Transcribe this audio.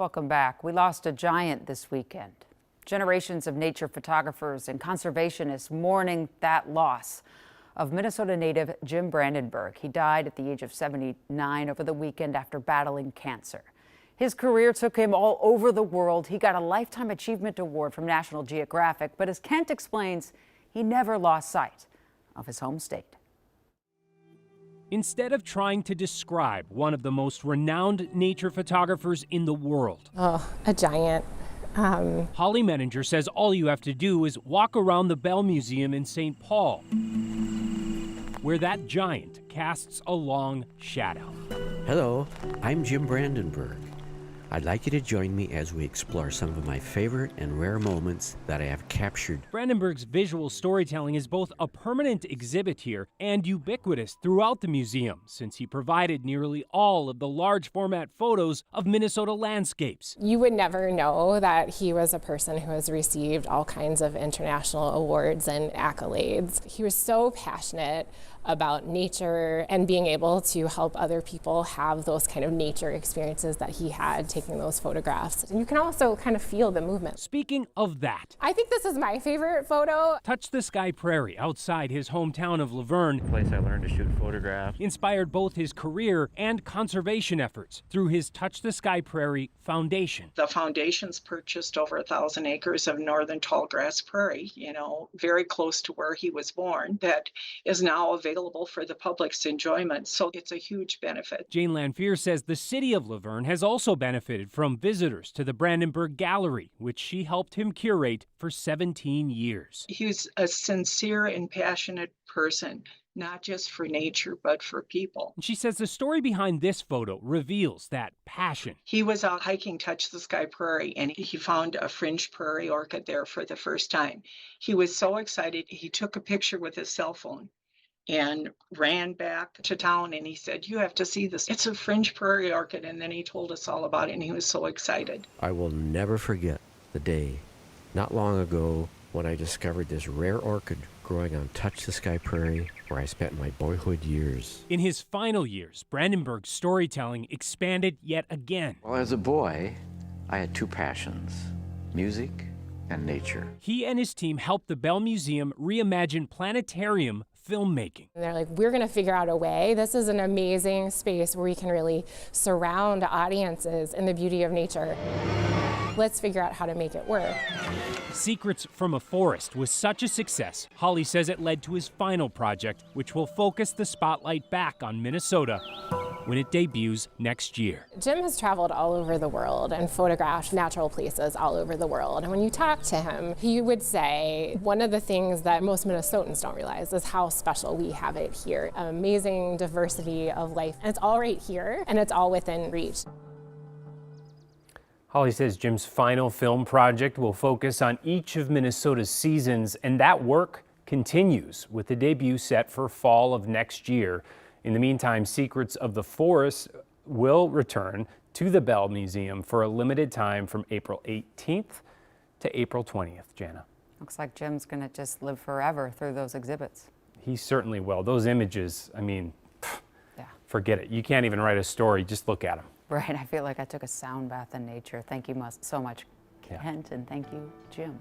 Welcome back. We lost a giant this weekend. Generations of nature photographers and conservationists mourning that loss of Minnesota native Jim Brandenburg. He died at the age of 79 over the weekend after battling cancer. His career took him all over the world. He got a Lifetime Achievement Award from National Geographic, but as Kent explains, he never lost sight of his home state. Instead of trying to describe one of the most renowned nature photographers in the world. Oh, a giant. Holly Menninger says all you have to do is walk around the Bell Museum in St. Paul, where that giant casts a long shadow. Hello, I'm Jim Brandenburg. I'd like you to join me as we explore some of my favorite and rare moments that I have captured. Brandenburg's visual storytelling is both a permanent exhibit here and ubiquitous throughout the museum, since he provided nearly all of the large format photos of Minnesota landscapes. You would never know that he was a person who has received all kinds of international awards and accolades. He was so passionate about nature and being able to help other people have those kind of nature experiences that he had taking those photographs. And you can also kind of feel the movement. Speaking of that, I think this is my favorite photo. Touch the Sky Prairie outside his hometown of Laverne, place I learned to shoot photographs, inspired both his career and conservation efforts through his Touch the Sky Prairie Foundation. The foundation's purchased over 1,000 acres of northern tallgrass prairie, very close to where he was born, that is now available for the public's enjoyment. So it's a huge benefit. Jane Lanphier says the city of Laverne has also benefited from visitors to the Brandenburg Gallery, which she helped him curate for 17 years. He's a sincere and passionate person, not just for nature, but for people. She says the story behind this photo reveals that passion. He was out hiking Touch the Sky Prairie, and he found a fringe prairie orchid there for the first time. He was so excited, he took a picture with his cell phone and ran back to town, and he said, "You have to see this. It's a fringe prairie orchid." And then he told us all about it, and he was so excited. I will never forget the day, not long ago, when I discovered this rare orchid growing on Touch the Sky Prairie, where I spent my boyhood years. In his final years, Brandenburg's storytelling expanded yet again. Well, as a boy, I had two passions: music and nature. He and his team helped the Bell Museum reimagine planetarium filmmaking. And they're like, we're going to figure out a way. This is an amazing space where we can really surround audiences in the beauty of nature. Let's figure out how to make it work. Secrets from a Forest was such a success, Holly says it led to his final project, which will focus the spotlight back on Minnesota when it debuts next year. Jim has traveled all over the world and photographed natural places all over the world. And when you talk to him, he would say one of the things that most Minnesotans don't realize is how special we have it here. Amazing diversity of life. And it's all right here, and it's all within reach. Holly says Jim's final film project will focus on each of Minnesota's seasons, and that work continues with the debut set for fall of next year. In the meantime, Secrets of the Forest will return to the Bell Museum for a limited time from April 18th to April 20th. Jana. Looks like Jim's going to just live forever through those exhibits. He certainly will. Those images, I mean, Yeah. forget it. You can't even write a story. Just look at them. Right. I feel like I took a sound bath in nature. Thank you so much, Kent, and thank you, Jim.